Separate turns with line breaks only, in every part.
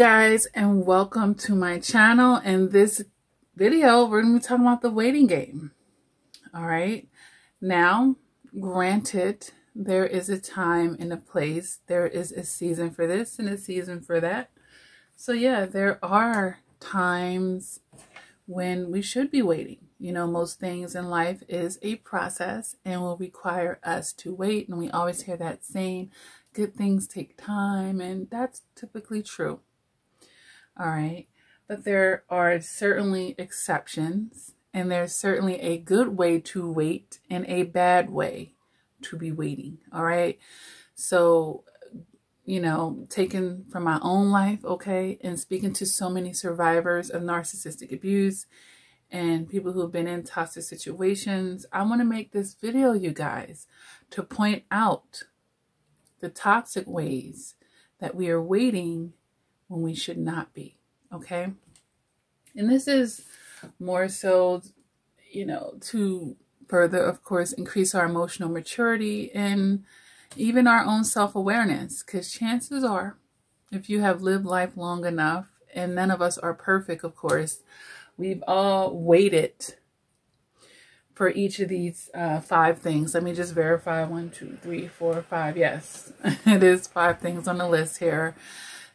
guys, and welcome to my channel. In this video, we're going to be talking about the waiting game. All right. Now, granted, there is a time and a place. There is a season for this and a season for that. So yeah, there are times when we should be waiting. You know, most things in life is a process and will require us to wait. And we always hear that saying, good things take time, and that's typically true. All right. But there are certainly exceptions, and there's certainly a good way to wait and a bad way to be waiting. All right. So, you know, taken from my own life, okay, and speaking to so many survivors of narcissistic abuse and people who have been in toxic situations, I want to make this video, you guys, to point out the toxic ways that we are waiting when we should not be, okay? And this is more so, you know, to further, of course, increase our emotional maturity and even our own self-awareness, because chances are, if you have lived life long enough, and none of us are perfect, of course, we've all waited for each of these 5 things. Let me just verify. 1, 2, 3, 4, 5. Yes, it is 5 things on the list here.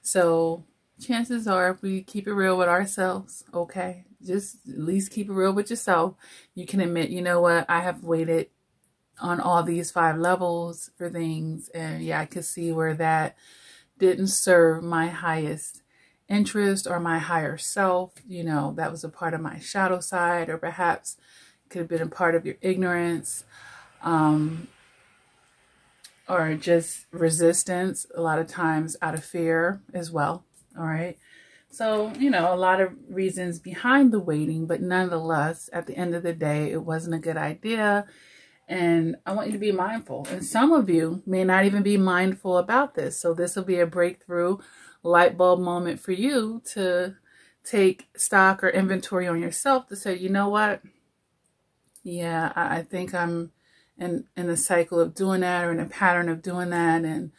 So chances are, if we keep it real with ourselves, okay, just at least keep it real with yourself, you can admit, you know what, I have waited on all these 5 levels for things. And yeah, I could see where that didn't serve my highest interest or my higher self. You know, that was a part of my shadow side, or perhaps could have been a part of your ignorance, or just resistance, a lot of times out of fear as well. All right. So, you know, a lot of reasons behind the waiting, but nonetheless, at the end of the day, it wasn't a good idea. And I want you to be mindful. And some of you may not even be mindful about this. So this will be a breakthrough light bulb moment for you to take stock or inventory on yourself to say, you know what? Yeah, I think I'm in the cycle of doing that, or in a pattern of doing that. And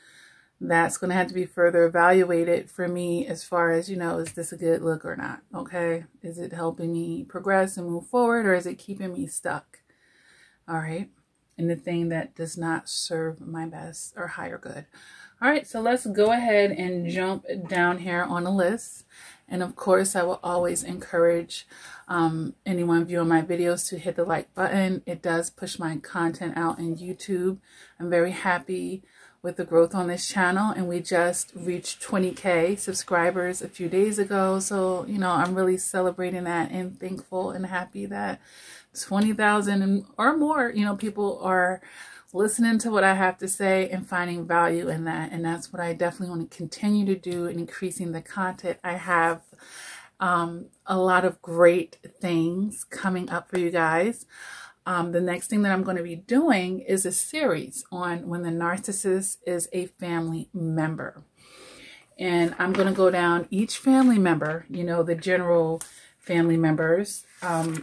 that's going to have to be further evaluated for me as far as, you know, is this a good look or not? Okay. Is it helping me progress and move forward, or is it keeping me stuck? All right. And the thing that does not serve my best or higher good. All right. So let's go ahead and jump down here on the list. And of course, I will always encourage anyone viewing my videos to hit the like button. It does push my content out in YouTube. I'm very happy with the growth on this channel, and we just reached 20K subscribers a few days ago. So, you know, I'm really celebrating that and thankful and happy that 20,000 or more, you know, people are listening to what I have to say and finding value in that. And that's what I definitely want to continue to do in increasing the content. I have a lot of great things coming up for you guys. The next thing that I'm going to be doing is a series on when the narcissist is a family member. And I'm going to go down each family member, you know, the general family members,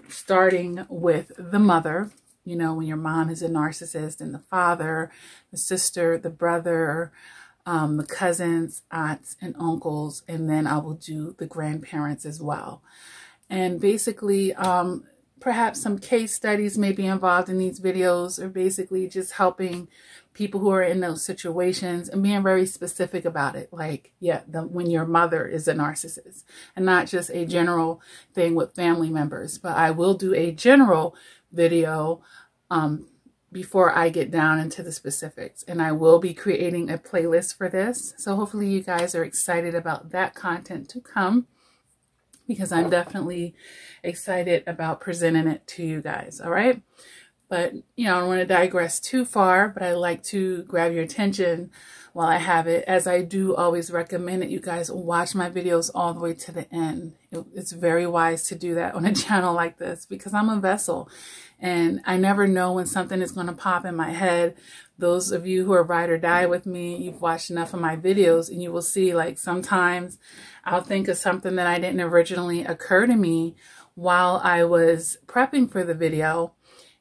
starting with the mother, you know, when your mom is a narcissist, and the father, the sister, the brother, the cousins, aunts, and uncles. And then I will do the grandparents as well. And basically, perhaps some case studies may be involved in these videos, or basically just helping people who are in those situations and being very specific about it. Like, yeah, when your mother is a narcissist, and not just a general thing with family members. But I will do a general video before I get down into the specifics. And I will be creating a playlist for this. So hopefully you guys are excited about that content to come, because I'm definitely excited about presenting it to you guys. All right. But, you know, I don't want to digress too far, but I like to grab your attention while I have it, as I do always recommend that you guys watch my videos all the way to the end. It's very wise to do that on a channel like this, because I'm a vessel and I never know when something is going to pop in my head. Those of you who are ride or die with me, you've watched enough of my videos, and you will see, like, sometimes I'll think of something that I didn't originally occur to me while I was prepping for the video.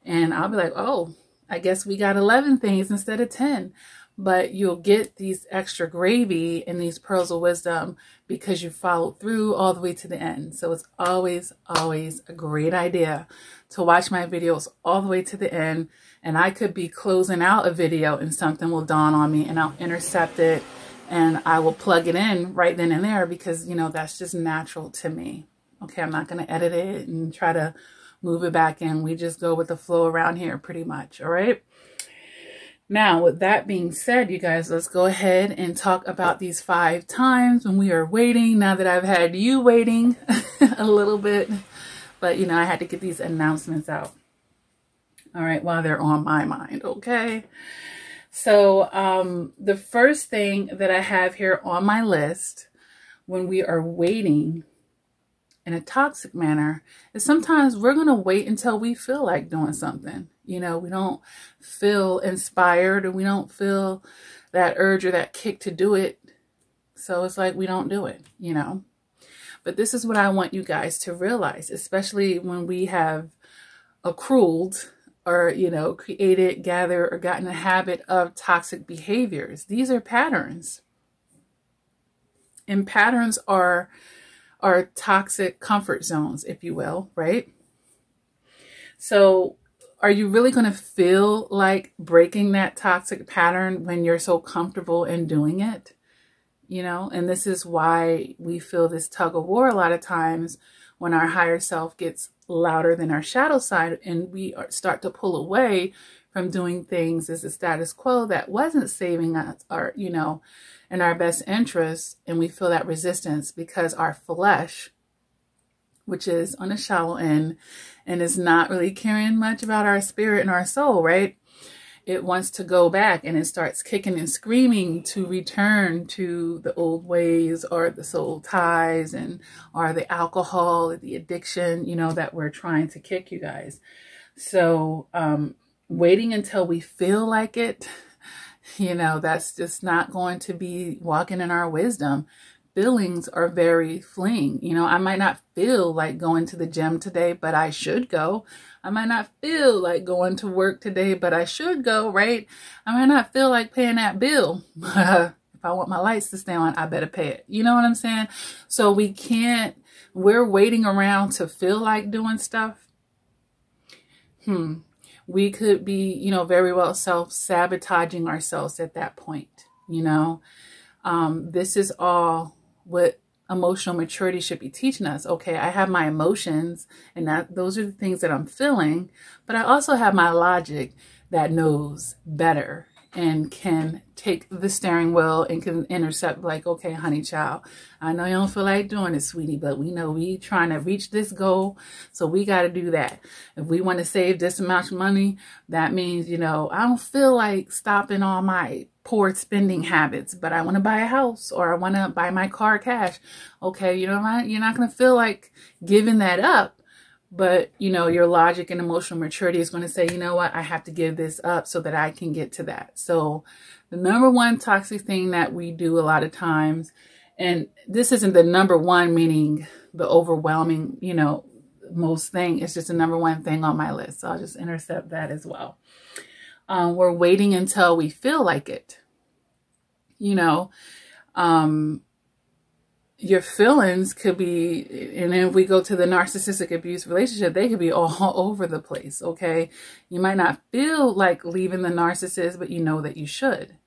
And I'll be like, oh, I guess we got 11 things instead of 10. but you'll get these extra gravy and these pearls of wisdom because you followed through all the way to the end. So it's always, always a great idea to watch my videos all the way to the end. And I could be closing out a video and something will dawn on me and I'll intercept it and I will plug it in right then and there because, you know, that's just natural to me. Okay, I'm not going to edit it and try to move it back in. We just go with the flow around here pretty much, all right? Now, with that being said, you guys, let's go ahead and talk about these 5 times when we are waiting. Now that I've had you waiting a little bit, but, you know, I had to get these announcements out. All right, while they're on my mind, okay? So the first thing that I have here on my list when we are waiting in a toxic manner is sometimes we're going to wait until we feel like doing something. You know, we don't feel inspired or we don't feel that urge or that kick to do it. So it's like we don't do it, you know. But this is what I want you guys to realize, especially when we have accrued or, you know, created, gathered, or gotten a habit of toxic behaviors. These are patterns. And patterns are toxic comfort zones, if you will, right? So are you really going to feel like breaking that toxic pattern when you're so comfortable in doing it? You know, and this is why we feel this tug of war a lot of times when our higher self gets louder than our shadow side and we start to pull away from doing things as a status quo that wasn't saving us or, you know, in our best interest. And we feel that resistance because our flesh, which is on the shallow end and is not really caring much about our spirit and our soul, right? It wants to go back and it starts kicking and screaming to return to the old ways or the soul ties and or the alcohol or the addiction, you know, that we're trying to kick, you guys. So waiting until we feel like it, you know, that's just not going to be walking in our wisdom. Feelings are very fleeting. You know, I might not feel like going to the gym today, but I should go. I might not feel like going to work today, but I should go, right? I might not feel like paying that bill, but if I want my lights to stay on, I better pay it. You know what I'm saying? So we're waiting around to feel like doing stuff. We could be, you know, very well self-sabotaging ourselves at that point, you know. This is all what emotional maturity should be teaching us. Okay, I have my emotions and those are the things that I'm feeling, but I also have my logic that knows better and can take the steering wheel and can intercept like, okay, honey child, I know you don't feel like doing it, sweetie, but we know we trying to reach this goal. So we got to do that. If we want to save this amount of money, that means, you know, I don't feel like stopping all my poor spending habits, but I want to buy a house or I want to buy my car cash. Okay, you know, you're not going to feel like giving that up. But, you know, your logic and emotional maturity is going to say, you know what, I have to give this up so that I can get to that. So the number one toxic thing that we do a lot of times, and this isn't the number one, meaning the overwhelming, you know, most thing. It's just the number one thing on my list. So I'll just intercept that as well. We're waiting until we feel like it. You know, your feelings could be, and then if we go to the narcissistic abuse relationship, they could be all over the place, okay? You might not feel like leaving the narcissist, but you know that you should.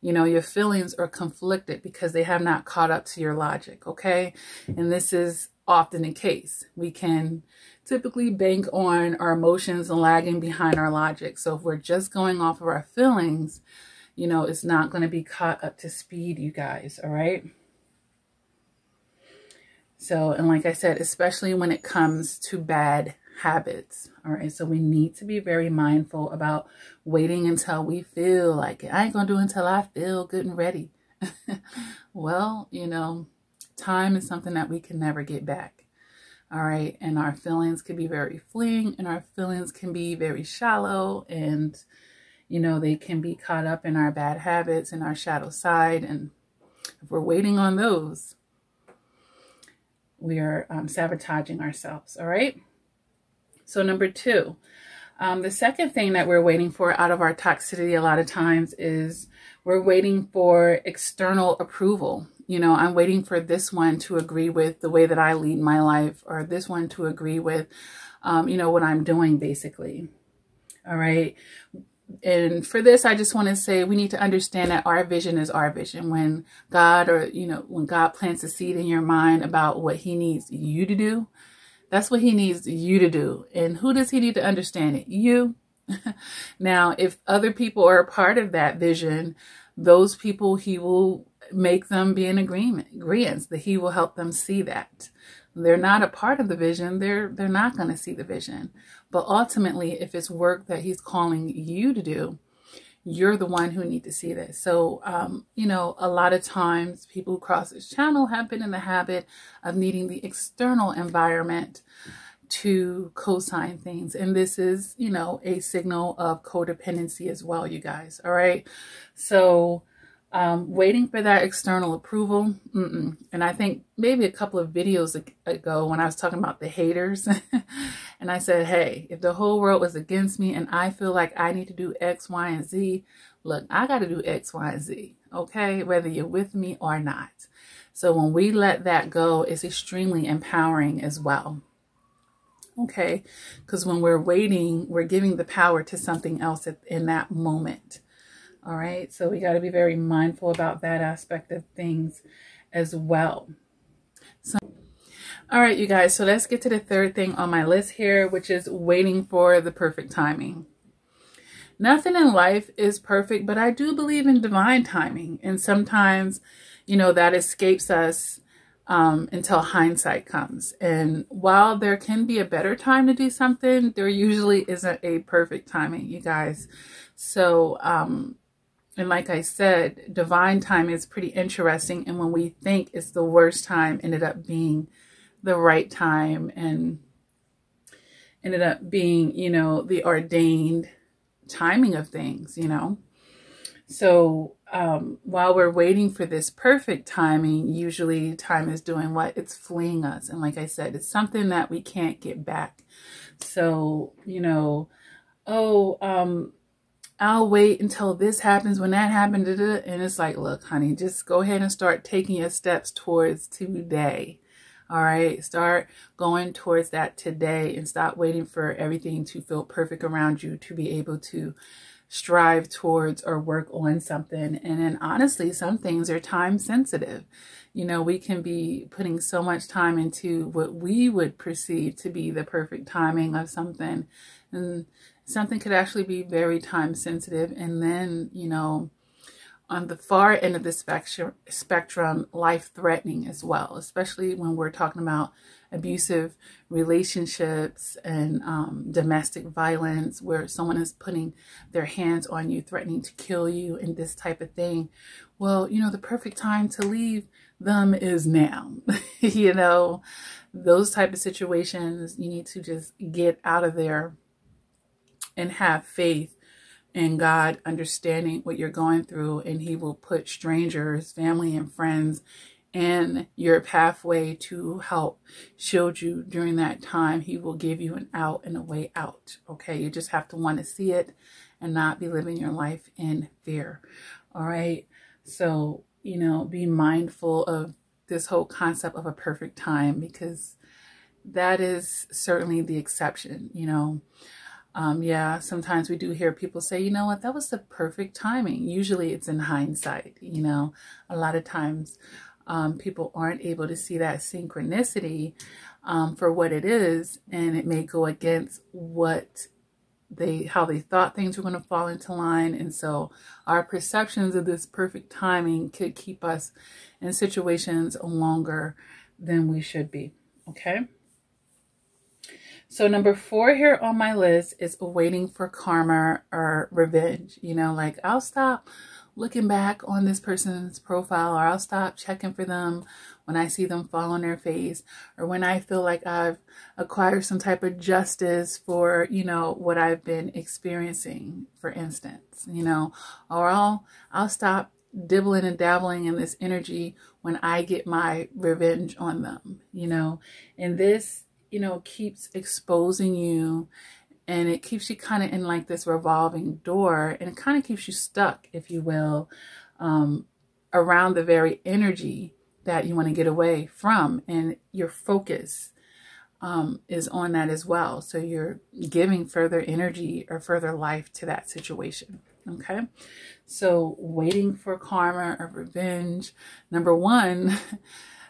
You know, your feelings are conflicted because they have not caught up to your logic, okay? And this is often the case. We can typically bank on our emotions and lagging behind our logic. So if we're just going off of our feelings, you know, it's not going to be caught up to speed, you guys, all right? So, and like I said, especially when it comes to bad habits, all right? So we need to be very mindful about waiting until we feel like it. I ain't going to do it until I feel good and ready. Well, you know, time is something that we can never get back, all right? And our feelings can be very fleeting and our feelings can be very shallow and, you know, they can be caught up in our bad habits and our shadow side. And if we're waiting on those, we are sabotaging ourselves, all right? So number 2, The second thing that we're waiting for out of our toxicity a lot of times is we're waiting for external approval. You know, I'm waiting for this one to agree with the way that I lead my life, or this one to agree with, you know, what I'm doing basically. All right. And for this, I just want to say we need to understand that our vision is our vision. When God, or, you know, when God plants a seed in your mind about what he needs you to do, that's what he needs you to do. And who does he need to understand it? You. Now, if other people are a part of that vision, those people, he will make them be in agreement, that he will help them see that. They're not a part of the vision. They're not going to see the vision. But ultimately, if it's work that he's calling you to do, you're the one who need to see this. So, you know, a lot of times people who cross this channel have been in the habit of needing the external environment to co-sign things. And this is, you know, a signal of codependency as well, you guys. All right. So, waiting for that external approval. And I think maybe a couple of videos ago when I was talking about the haters and I said, hey, if the whole world was against me and I feel like I need to do X, Y, and Z, look, I got to do X, Y, and Z. Okay. Whether you're with me or not. So when we let that go, it's extremely empowering as well. Okay. Because when we're waiting, we're giving the power to something else in that moment. All right, so we got to be very mindful about that aspect of things as well. So, all right, you guys, so let's get to the third thing on my list here, which is waiting for the perfect timing. Nothing in life is perfect, but I do believe in divine timing. And sometimes, you know, that escapes us until hindsight comes. And while there can be a better time to do something, there usually isn't a perfect timing, you guys. So, and like I said, divine time is pretty interesting. And when we think it's the worst time, ended up being the right time and ended up being, you know, the ordained timing of things, you know. So while we're waiting for this perfect timing, usually time is doing what? It's fleeing us. And like I said, it's something that we can't get back. So, you know, I'll wait until this happens, when that happened, and it's like, look, honey, just go ahead and start taking your steps towards today. All right, start going towards that today and stop waiting for everything to feel perfect around you to be able to strive towards or work on something. And then honestly, some things are time sensitive. You know, we can be putting so much time into what we would perceive to be the perfect timing of something, and something could actually be very time sensitive. And then, you know, on the far end of the spectrum, life-threatening as well, especially when we're talking about abusive relationships and domestic violence, where someone is putting their hands on you, threatening to kill you and this type of thing. Well, you know, the perfect time to leave them is now. You know, those type of situations, you need to just get out of there and have faith in God, understanding what you're going through, and he will put strangers, family and friends in your pathway to help shield you during that time. He will give you an out and a way out. Okay, you just have to want to see it and not be living your life in fear. All right, so, you know, be mindful of this whole concept of a perfect time, because that is certainly the exception, you know. Yeah, sometimes we do hear people say, you know what, that was the perfect timing. Usually it's in hindsight, you know. A lot of times people aren't able to see that synchronicity for what it is, and it may go against how they thought things were going to fall into line. And so our perceptions of this perfect timing could keep us in situations longer than we should be. Okay. So number 4 here on my list is waiting for karma or revenge. You know, like, I'll stop looking back on this person's profile, or I'll stop checking for them when I see them fall on their face, or when I feel like I've acquired some type of justice for, you know, what I've been experiencing, for instance, you know, or I'll stop dibbling and dabbling in this energy when I get my revenge on them, you know. And this, you know, keeps exposing you And it keeps you kind of in like this revolving door, and it kind of keeps you stuck, if you will, around the very energy that you want to get away from. And your focus is on that as well. So you're giving further energy or further life to that situation. Okay. So waiting for karma or revenge. Number one,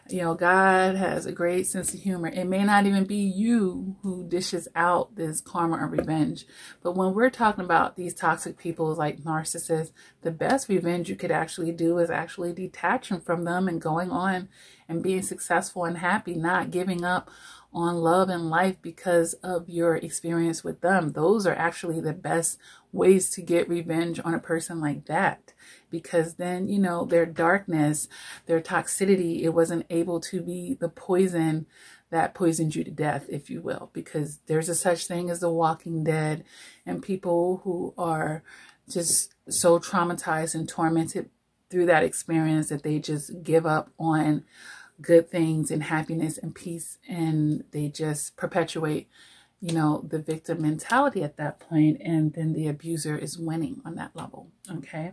you know, God has a great sense of humor. It may not even be you who dishes out this karma or revenge. But when we're talking about these toxic people like narcissists, the best revenge you could actually do is actually detaching from them and going on and being successful and happy, not giving up on love and life because of your experience with them. Those are actually the best ways to get revenge on a person like that, because then, you know, their darkness, their toxicity, it wasn't able to be the poison that poisoned you to death, if you will, because there's a such thing as the walking dead, and people who are just so traumatized and tormented through that experience that they just give up on good things and happiness and peace, and they just perpetuate, you know, the victim mentality at that point, and then the abuser is winning on that level. Okay.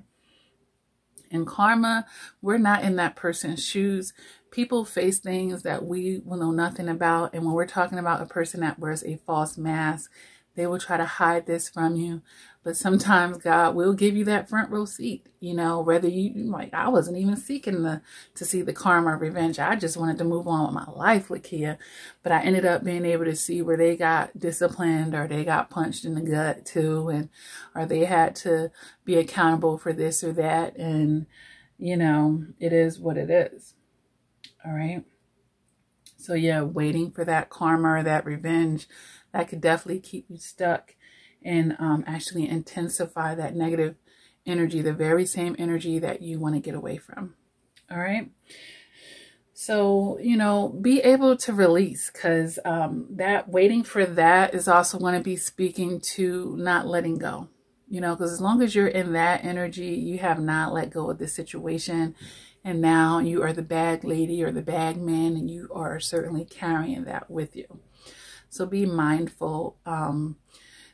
In karma, we're not in that person's shoes. People face things that we will know nothing about, and when we're talking about a person that wears a false mask, they will try to hide this from you. But sometimes God will give you that front row seat, you know, whether you like, I wasn't even seeking to see the karma or revenge. I just wanted to move on with my life, Lakia. But I ended up being able to see where they got disciplined, or they got punched in the gut too, and or they had to be accountable for this or that. And, you know, it is what it is. All right. So yeah, waiting for that karma or that revenge, that could definitely keep you stuck and actually intensify that negative energy, the very same energy that you want to get away from. All right. So, you know, be able to release, because that waiting for that is also going to be speaking to not letting go, you know, because as long as you're in that energy, you have not let go of the situation. And now you are the bag lady or the bag man, and you are certainly carrying that with you. So be mindful.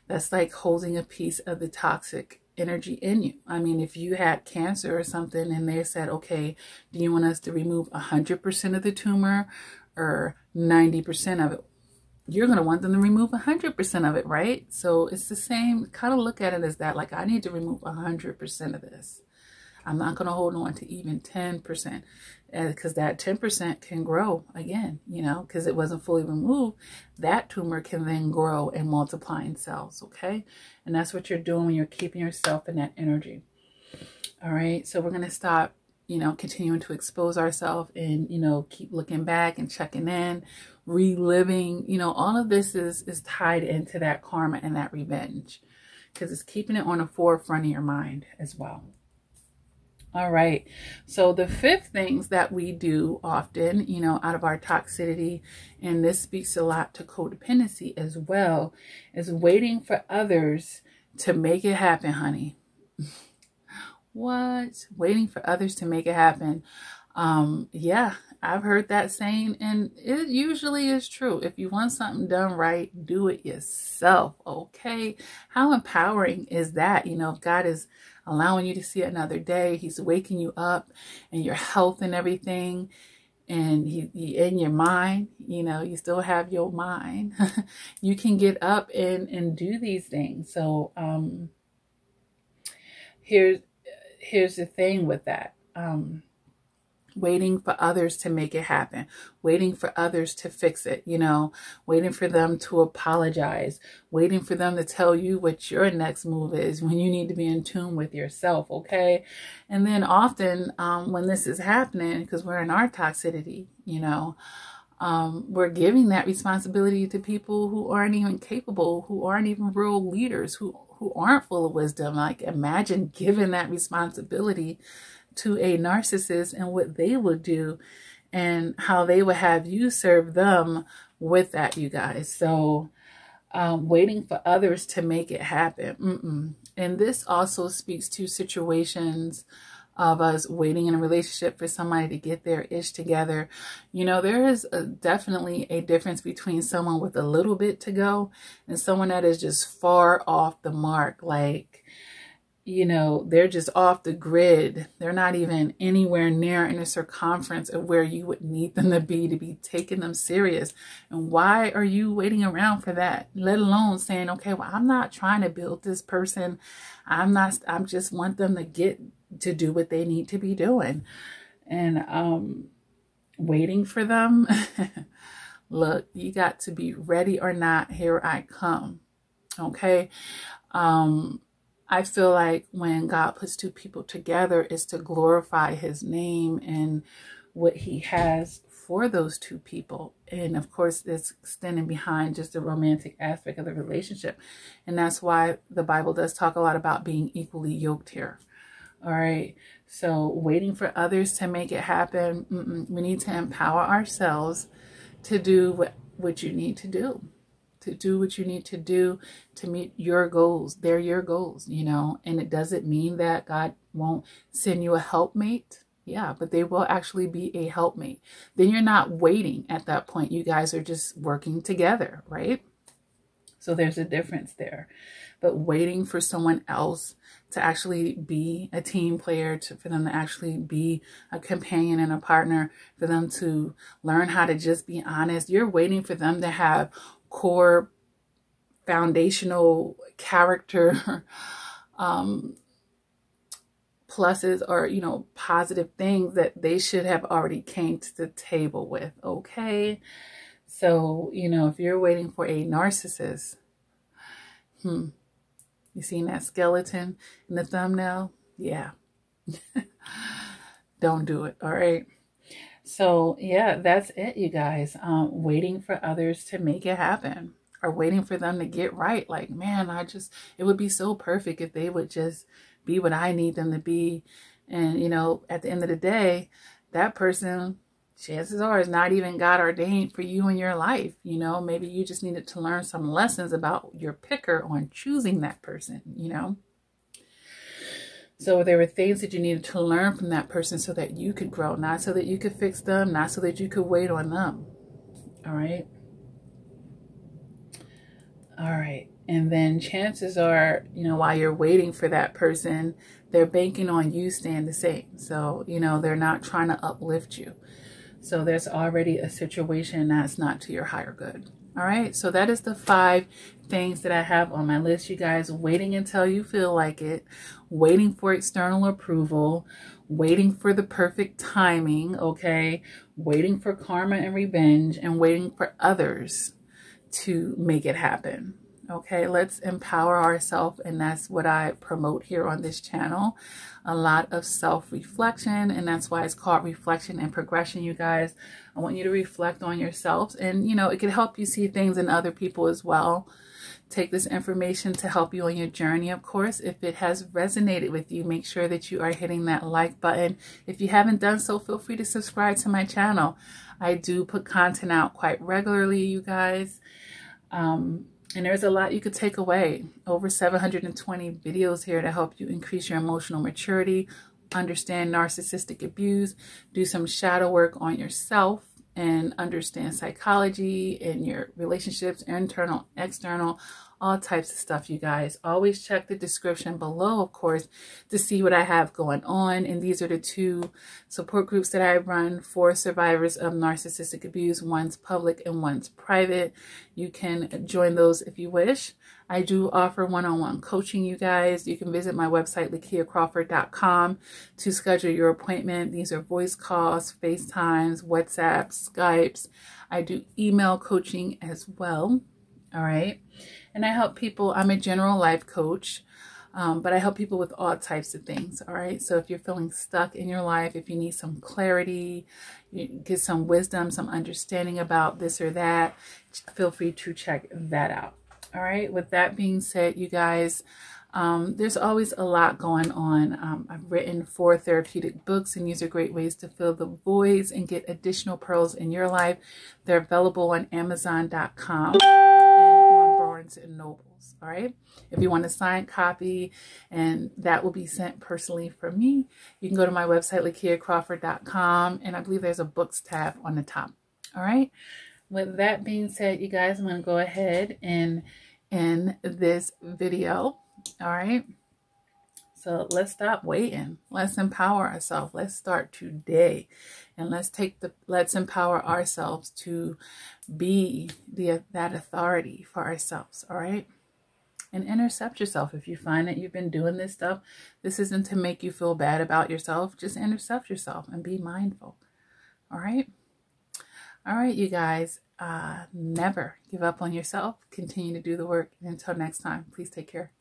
That's like holding a piece of the toxic energy in you. I mean, if you had cancer or something and they said, okay, do you want us to remove 100% of the tumor or 90% of it? You're going to want them to remove 100% of it, right? So it's the same, kind of look at it as that, like I need to remove 100% of this. I'm not going to hold on to even 10%, because that 10% can grow again, you know, because it wasn't fully removed. That tumor can then grow and multiply in cells, okay? And that's what you're doing when you're keeping yourself in that energy. All right, so we're going to stop, you know, continuing to expose ourselves and, you know, keep looking back and checking in, reliving, you know, all of this is tied into that karma and that revenge, because it's keeping it on the forefront of your mind as well. All right. So the fifth things that we do often, you know, out of our toxicity, and this speaks a lot to codependency as well, is waiting for others to make it happen, honey. What? Waiting for others to make it happen. Yeah, I've heard that saying, and it usually is true. If you want something done right, do it yourself. Okay. How empowering is that? You know, if God is allowing you to see another day, he's waking you up and your health and everything, and he in your mind, you know, you still have your mind. You can get up and do these things. So here's the thing with that. Waiting for others to make it happen, waiting for others to fix it, you know, waiting for them to apologize, waiting for them to tell you what your next move is when you need to be in tune with yourself. Okay. And then often when this is happening, because we're in our toxicity, you know, we're giving that responsibility to people who aren't even capable, who aren't even real leaders, who aren't full of wisdom. Like, imagine giving that responsibility to a narcissist and what they would do and how they would have you serve them with that, you guys. So waiting for others to make it happen. And this also speaks to situations of us waiting in a relationship for somebody to get their ish together. You know, there is definitely a difference between someone with a little bit to go and someone that is just far off the mark. Like, you know, they're just off the grid. They're not even anywhere near in a circumference of where you would need them to be taking them serious. And why are you waiting around for that? Let alone saying, okay, well, I'm not trying to build this person. I just want them to get to do what they need to be doing. And waiting for them. Look, you got to be ready or not. Here I come. Okay. I feel like when God puts two people together, it's to glorify his name and what he has for those two people. And of course, it's extending behind just the romantic aspect of the relationship. And that's why the Bible does talk a lot about being equally yoked here. All right. So waiting for others to make it happen. We need to empower ourselves to do what you need to do. To do what you need to do to meet your goals. They're your goals, you know, and it doesn't mean that God won't send you a helpmate. Yeah, but they will actually be a helpmate. Then you're not waiting at that point. You guys are just working together, right? So there's a difference there. But waiting for someone else to actually be a team player, for them to actually be a companion and a partner, for them to learn how to just be honest. You're waiting for them to have core foundational character pluses or, you know, positive things that they should have already came to the table with. Okay. So, you know, if you're waiting for a narcissist, you seen that skeleton in the thumbnail? Yeah. Don't do it. All right. So yeah, that's it, you guys. Waiting for others to make it happen, or waiting for them to get right. Like, man, it would be so perfect if they would just be what I need them to be. And, you know, at the end of the day, that person, chances are, is not even God ordained for you in your life. You know, maybe you just needed to learn some lessons about your picker on choosing that person, you know. So there were things that you needed to learn from that person so that you could grow, not so that you could fix them, not so that you could wait on them. All right. All right. And then chances are, you know, while you're waiting for that person, they're banking on you staying the same. So, you know, they're not trying to uplift you. So there's already a situation that's not to your higher good. All right. So that is the 5 things that I have on my list, you guys. Waiting until you feel like it, waiting for external approval, waiting for the perfect timing. Okay. Waiting for karma and revenge, and waiting for others to make it happen. Okay, let's empower ourselves, and that's what I promote here on this channel. A lot of self-reflection, and that's why it's called Reflection and Progression, you guys. I want you to reflect on yourselves, and, you know, it can help you see things in other people as well. Take this information to help you on your journey, of course. If it has resonated with you, make sure that you are hitting that like button. If you haven't done so, feel free to subscribe to my channel. I do put content out quite regularly, you guys. And there's a lot you could take away. Over 720 videos here to help you increase your emotional maturity, understand narcissistic abuse, do some shadow work on yourself, and understand psychology and your relationships, internal, external, all types of stuff, you guys. Always check the description below, of course, to see what I have going on. And these are the 2 support groups that I run for survivors of narcissistic abuse. One's public and one's private. You can join those if you wish. I do offer one-on-one coaching, you guys. You can visit my website, LakiaCrawford.com, to schedule your appointment. These are voice calls, FaceTimes, WhatsApps, Skypes. I do email coaching as well. All right. And I help people. I'm a general life coach, but I help people with all types of things. All right. So if you're feeling stuck in your life, if you need some clarity, you get some wisdom, some understanding about this or that, feel free to check that out. All right. With that being said, you guys, there's always a lot going on. I've written 4 therapeutic books, and these are great ways to fill the voids and get additional pearls in your life. They're available on Amazon.com and on Barnes & Noble. ourselves. All right. If you want a signed copy, and that will be sent personally from me, you can go to my website, lakiacrawford.com, and I believe there's a books tab on the top. All right. With that being said, you guys, I'm going to go ahead and end this video. All right. So let's stop waiting. Let's empower ourselves. Let's start today. And let's empower ourselves to be that authority for ourselves. All right. And intercept yourself. If you find that you've been doing this stuff, this isn't to make you feel bad about yourself. Just intercept yourself and be mindful. All right. All right, you guys. Never give up on yourself. Continue to do the work. And until next time, please take care.